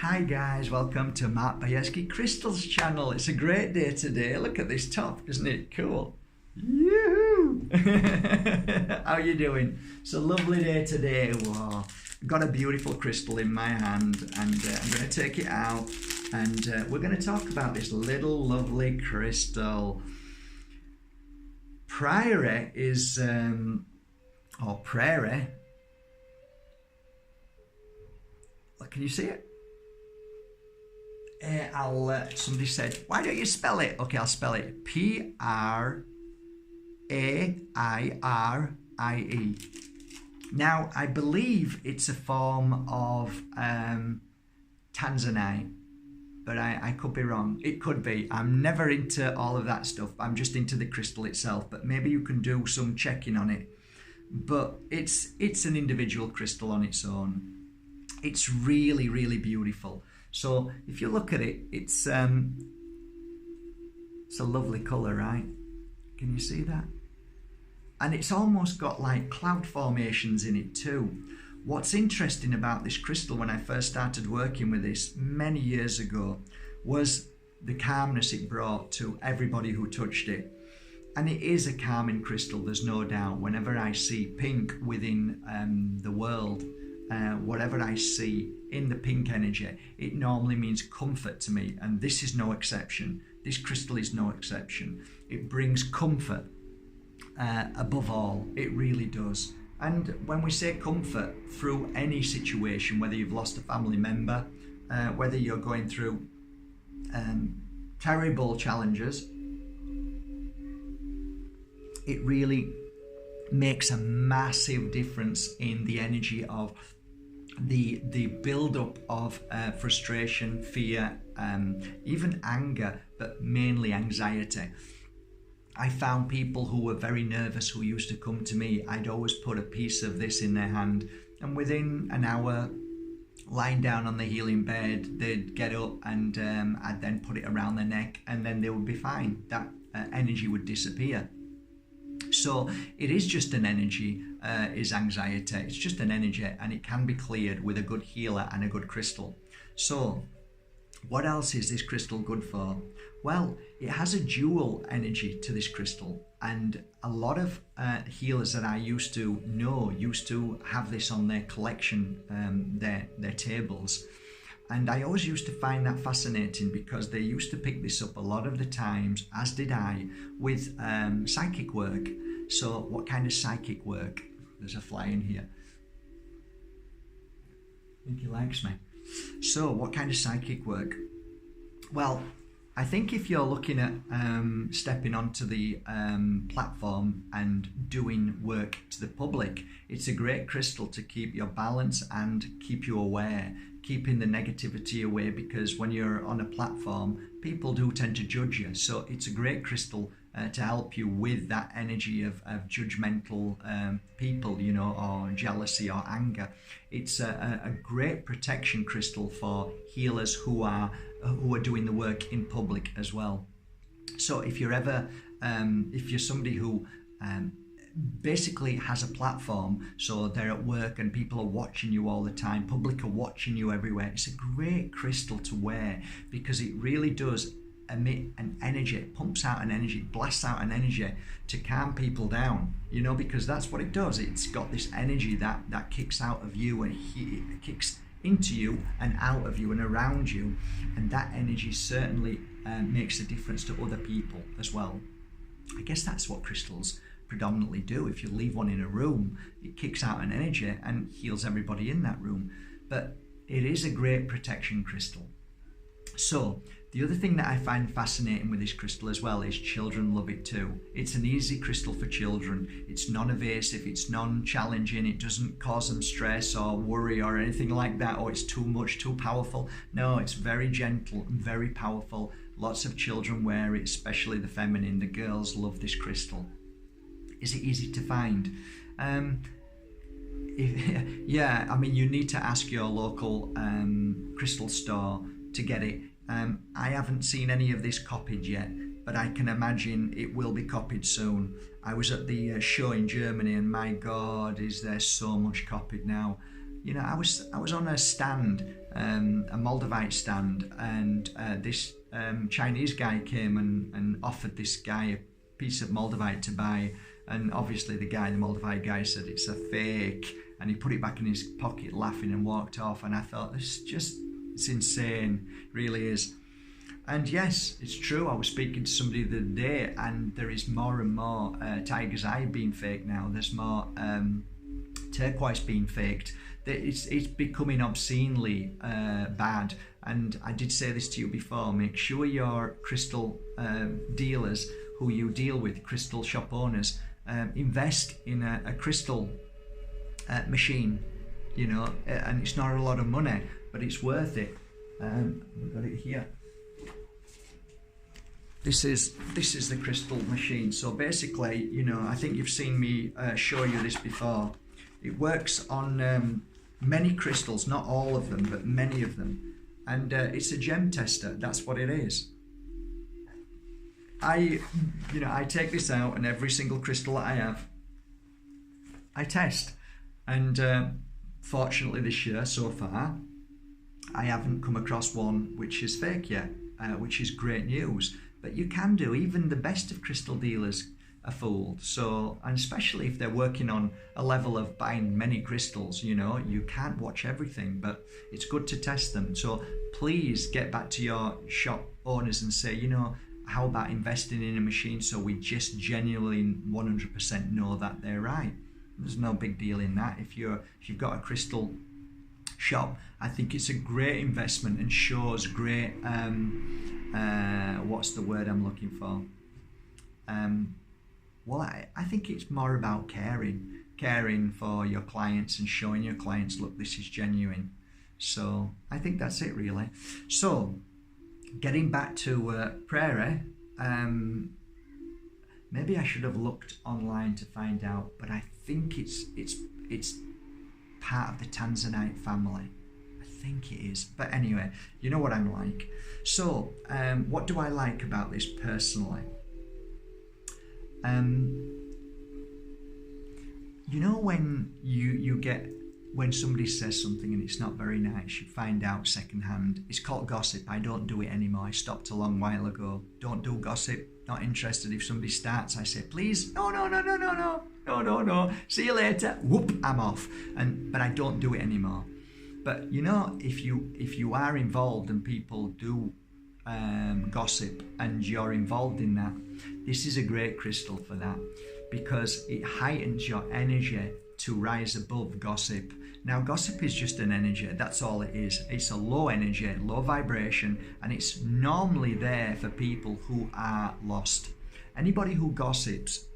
Hi guys, welcome to Bajerski Crystals channel. It's a great day today. Look at this top, isn't it cool? Yoo-hoo! How are you doing? It's a lovely day today. Whoa. I've got a beautiful crystal in my hand and I'm going to take it out and we're going to talk about this little lovely crystal. Prairie is, or Prairie. Can you see it? Somebody said, why don't you spell it? Okay, I'll spell it. P-R-A-I-R-I-E. Now, I believe it's a form of Tanzanite, but I could be wrong. It could be. I'm never into all of that stuff. I'm just into the crystal itself, but maybe you can do some checking on it. But it's an individual crystal on its own. It's really, really beautiful. So if you look at it, it's a lovely colour, right? Can you see that? And it's almost got like cloud formations in it too. What's interesting about this crystal when I first started working with this many years ago was the calmness it brought to everybody who touched it. And it is a calming crystal, there's no doubt. Whenever I see pink within the world, whatever I see in the pink energy, it normally means comfort to me, and this is no exception. This crystal is no exception. It brings comfort above all, it really does. And when we say comfort through any situation, whether you've lost a family member, whether you're going through terrible challenges, it really makes a massive difference in the energy of the build-up of frustration, fear, even anger, but mainly anxiety. I found people who were very nervous who used to come to me. I'd always put a piece of this in their hand, and within an hour, lying down on the healing bed, they'd get up and I'd then put it around their neck, and then they would be fine. That energy would disappear. So it is just an energy, is anxiety. It's just an energy, and it can be cleared with a good healer and a good crystal. So what else is this crystal good for? Well, it has a dual energy to this crystal, and a lot of healers that I used to know used to have this on their collection, their tables. And I always used to find that fascinating because they used to pick this up a lot of the times, as did I, with psychic work. So what kind of psychic work? There's a fly in here. I think he likes me. So what kind of psychic work? Well, I think if you're looking at stepping onto the platform and doing work to the public, it's a great crystal to keep your balance and keep you aware, keeping the negativity away, because when you're on a platform, people do tend to judge you. So it's a great crystal to help you with that energy of judgmental people, you know, or jealousy or anger. It's a great protection crystal for healers who are doing the work in public as well. So if you're ever, if you're somebody who basically has a platform, so they're at work and people are watching you all the time, public are watching you everywhere, it's a great crystal to wear because it really does emit an energy, it pumps out an energy, blasts out an energy to calm people down, you know, because that's what it does. It's got this energy that kicks out of you, and it kicks into you and out of you and around you, and that energy certainly makes a difference to other people as well. I guess that's what crystals predominantly do. If you leave one in a room, it kicks out an energy and heals everybody in that room. But it is a great protection crystal. So the other thing that I find fascinating with this crystal as well is children love it too. It's an easy crystal for children. It's non-evasive, it's non-challenging, it doesn't cause them stress or worry or anything like that, or it's too much, too powerful. No, it's very gentle and very powerful. Lots of children wear it, especially the feminine. The girls love this crystal. Is it easy to find? Yeah, I mean, you need to ask your local crystal store to get it. I haven't seen any of this copied yet, but I can imagine it will be copied soon. I was at the show in Germany, and my God, is there so much copied now. You know, I was on a stand a Moldavite stand, and this Chinese guy came and offered this guy a piece of Moldavite to buy, and obviously the Moldavite guy said it's a fake, and he put it back in his pocket laughing and walked off. And I thought, it's insane, it really is. And yes, it's true, I was speaking to somebody the other day, and there is more and more tiger's eye being faked now. There's more turquoise being faked. It's becoming obscenely bad. And I did say this to you before, make sure your crystal dealers who you deal with, crystal shop owners, invest in a crystal machine, you know, and it's not a lot of money, but it's worth it. We've got it here. This is the crystal machine. So basically, you know, I think you've seen me show you this before. It works on many crystals, not all of them, but many of them. And it's a gem tester, that's what it is. I take this out, and every single crystal that I have, I test. And fortunately this year, so far, I haven't come across one which is fake yet, which is great news. But you can do, even the best of crystal dealers are fooled. So, and especially if they're working on a level of buying many crystals, you know, you can't watch everything, but it's good to test them. So please get back to your shop owners and say, you know, how about investing in a machine so we just genuinely 100% know that they're right. There's no big deal in that. If you've got a crystal shop, I think it's a great investment and shows great what's the word I'm looking for? Well, I think it's more about caring for your clients and showing your clients, look, this is genuine. So I think that's it really. So getting back to Prairie, maybe I should have looked online to find out, but I think it's part of the Tanzanite family. I think it is. But anyway, you know what I'm like. So what do I like about this personally? You know when you get, when somebody says something and it's not very nice, you find out secondhand. It's called gossip. I don't do it anymore. I stopped a long while ago. Don't do gossip. Not interested. If somebody starts, I say, please, no. See you later. Whoop, I'm off. But I don't do it anymore. But you know, if you are involved and people do gossip and you're involved in that, this is a great crystal for that, because it heightens your energy to rise above gossip. Now, gossip is just an energy, that's all it is. It's a low energy, low vibration, and it's normally there for people who are lost. Anybody who gossips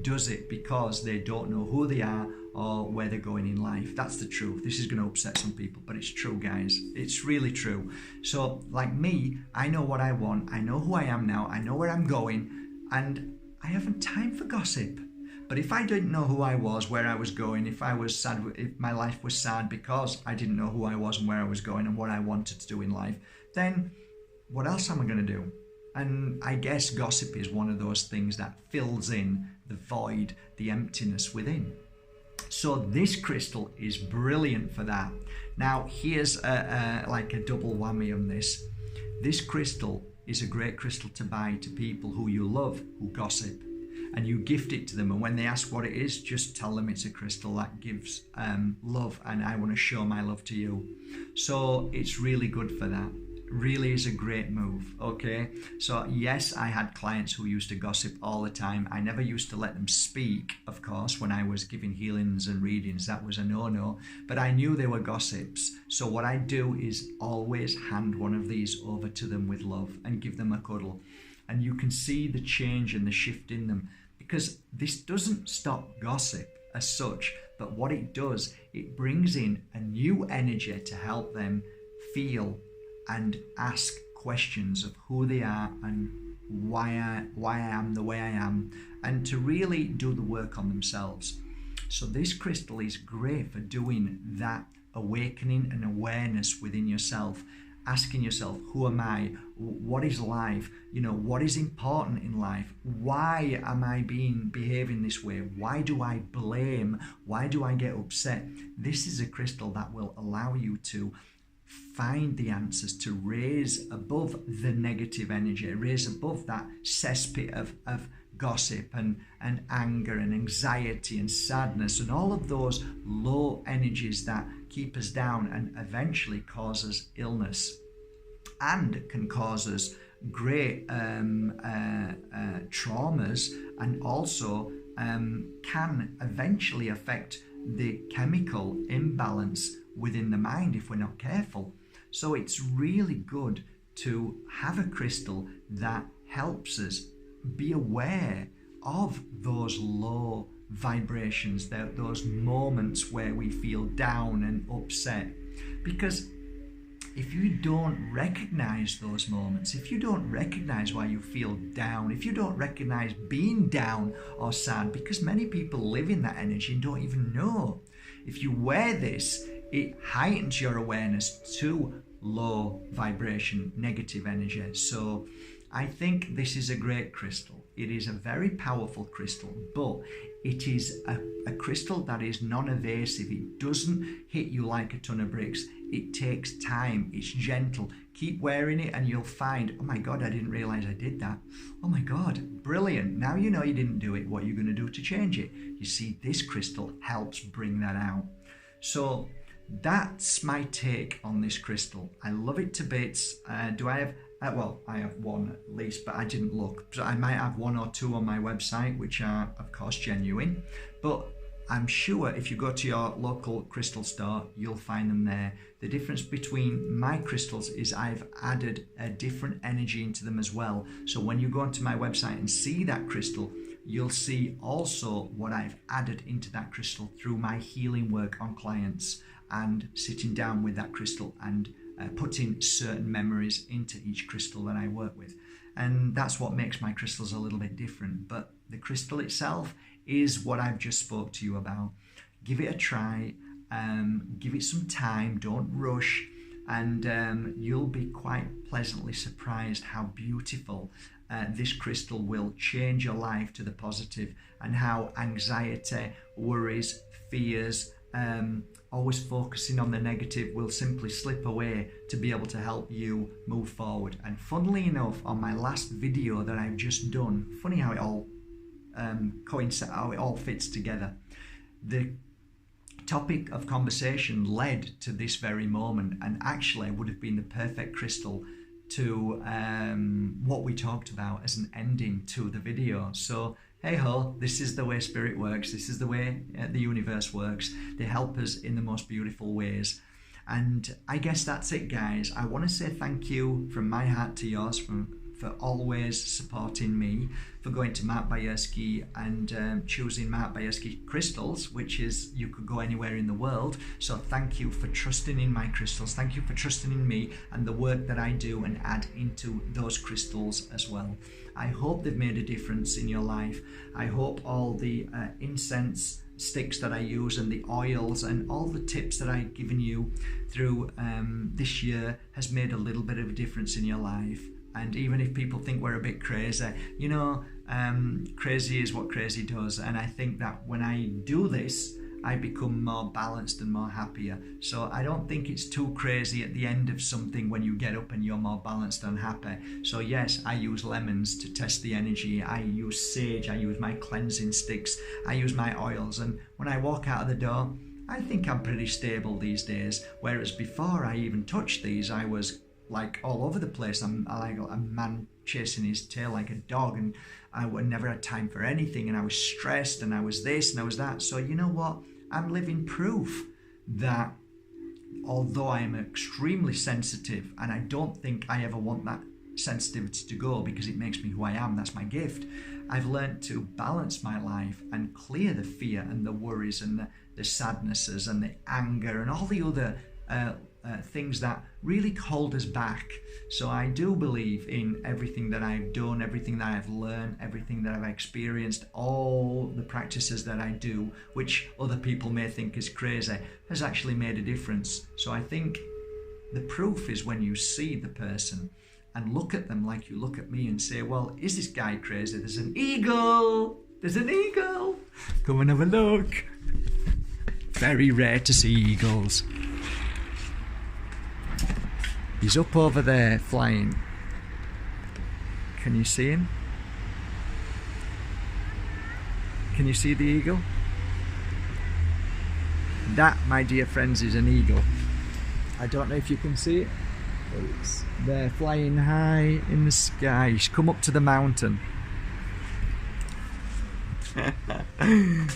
does it because they don't know who they are or where they're going in life. That's the truth. This is going to upset some people, but it's true, guys. It's really true. So, like me, I know what I want. I know who I am now. I know where I'm going, and I haven't time for gossip. But if I didn't know who I was, where I was going, if I was sad, if my life was sad because I didn't know who I was and where I was going and what I wanted to do in life, then what else am I going to do? And I guess gossip is one of those things that fills in the void, the emptiness within. So this crystal is brilliant for that. Now, here's like a double whammy on this. This crystal is a great crystal to buy to people who you love, who gossip. And you gift it to them, and when they ask what it is, just tell them it's a crystal that gives love, and I want to show my love to you. So it's really good for that. Really is a great move. Okay, so yes, I had clients who used to gossip all the time. I never used to let them speak, of course, when I was giving healings and readings. That was a no-no, but I knew they were gossips. So what I do is always hand one of these over to them with love and give them a cuddle. And you can see the change and the shift in them, because this doesn't stop gossip as such, but what it does, it brings in a new energy to help them feel and ask questions of who they are and why I am the way I am, and to really do the work on themselves. So this crystal is great for doing that awakening and awareness within yourself, asking yourself, who am I? What is life? You know, what is important in life? Why am I behaving this way? Why do I blame? Why do I get upset? This is a crystal that will allow you to find the answers, to raise above the negative energy, raise above that cesspit of gossip and anger and anxiety and sadness and all of those low energies that keep us down and eventually cause us illness and can cause us great traumas, and also can eventually affect the chemical imbalance within the mind if we're not careful. So it's really good to have a crystal that helps us be aware of those low vibrations, those moments where we feel down and upset. Because if you don't recognize those moments, if you don't recognize why you feel down, if you don't recognize being down or sad, because many people live in that energy and don't even know. If you wear this, it heightens your awareness to low vibration, negative energy. So I think this is a great crystal. It is a very powerful crystal, but it is a crystal that is non-evasive. It doesn't hit you like a ton of bricks. It takes time. It's gentle. Keep wearing it and you'll find, oh my God, I didn't realize I did that. Oh my God, brilliant. Now you know you didn't do it. What are you going to do to change it? You see, this crystal helps bring that out. So that's my take on this crystal. I love it to bits. Do I have... well, I have one at least, but I didn't look. So I might have one or two on my website, which are, of course, genuine. But I'm sure if you go to your local crystal store, you'll find them there. The difference between my crystals is I've added a different energy into them as well. So when you go onto my website and see that crystal, you'll see also what I've added into that crystal through my healing work on clients and sitting down with that crystal and putting certain memories into each crystal that I work with. And that's what makes my crystals a little bit different. But the crystal itself is what I've just spoke to you about. Give it a try, give it some time, don't rush, and you'll be quite pleasantly surprised how beautiful this crystal will change your life to the positive, and how anxiety, worries, fears, always focusing on the negative will simply slip away to be able to help you move forward. And funnily enough, on my last video that I've just done, funny how it all coincides, how it all fits together. The topic of conversation led to this very moment, and actually would have been the perfect crystal to what we talked about as an ending to the video. So hey ho, this is the way spirit works. This is the way the universe works. They help us in the most beautiful ways. And I guess that's it, guys. I want to say thank you from my heart to yours for always supporting me, for going to Mark Bajerski and choosing Mark Bajerski crystals, which is, you could go anywhere in the world. So thank you for trusting in my crystals. Thank you for trusting in me and the work that I do and add into those crystals as well. I hope they've made a difference in your life. I hope all the incense sticks that I use and the oils and all the tips that I've given you through this year has made a little bit of a difference in your life. And even if people think we're a bit crazy, you know, crazy is what crazy does. And I think that when I do this, I become more balanced and more happier. So I don't think it's too crazy at the end of something when you get up and you're more balanced and happy. So yes, I use lemons to test the energy. I use sage. I use my cleansing sticks. I use my oils. And when I walk out of the door, I think I'm pretty stable these days. Whereas before I even touched these, I was like all over the place. I'm like a man chasing his tail like a dog, and I never had time for anything, and I was stressed, and I was this and I was that. So you know what? I'm living proof that although I am extremely sensitive, and I don't think I ever want that sensitivity to go because it makes me who I am, that's my gift, I've learned to balance my life and clear the fear and the worries and the sadnesses and the anger and all the other things that really hold us back. So I do believe in everything that I've done, everything that I've learned, everything that I've experienced, all the practices that I do, which other people may think is crazy, has actually made a difference. So I think the proof is when you see the person and look at them like you look at me and say, well, is this guy crazy? There's an eagle! There's an eagle! Come and have a look. Very rare to see eagles. He's up over there flying. Can you see him? Can you see the eagle? That, my dear friends, is an eagle. I don't know if you can see it, but it's there flying high in the sky. He's come up to the mountain.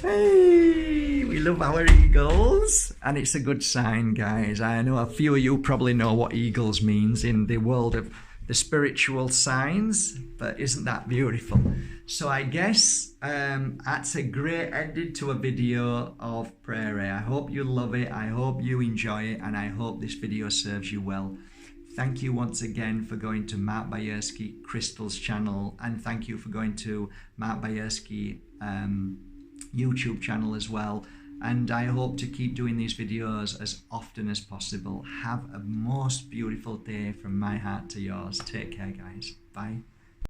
Hey, we love our eagles, and it's a good sign, guys. I know a few of you probably know what eagles means in the world of the spiritual signs, but isn't that beautiful? So I guess that's a great ending to a video of Prairie. I hope you love it, I hope you enjoy it, and I hope this video serves you well. Thank you once again for going to Mark Bajerski Crystal's channel, and thank you for going to Mark Bajerski YouTube channel as well. And I hope to keep doing these videos as often as possible. Have a most beautiful day from my heart to yours. Take care, guys. Bye.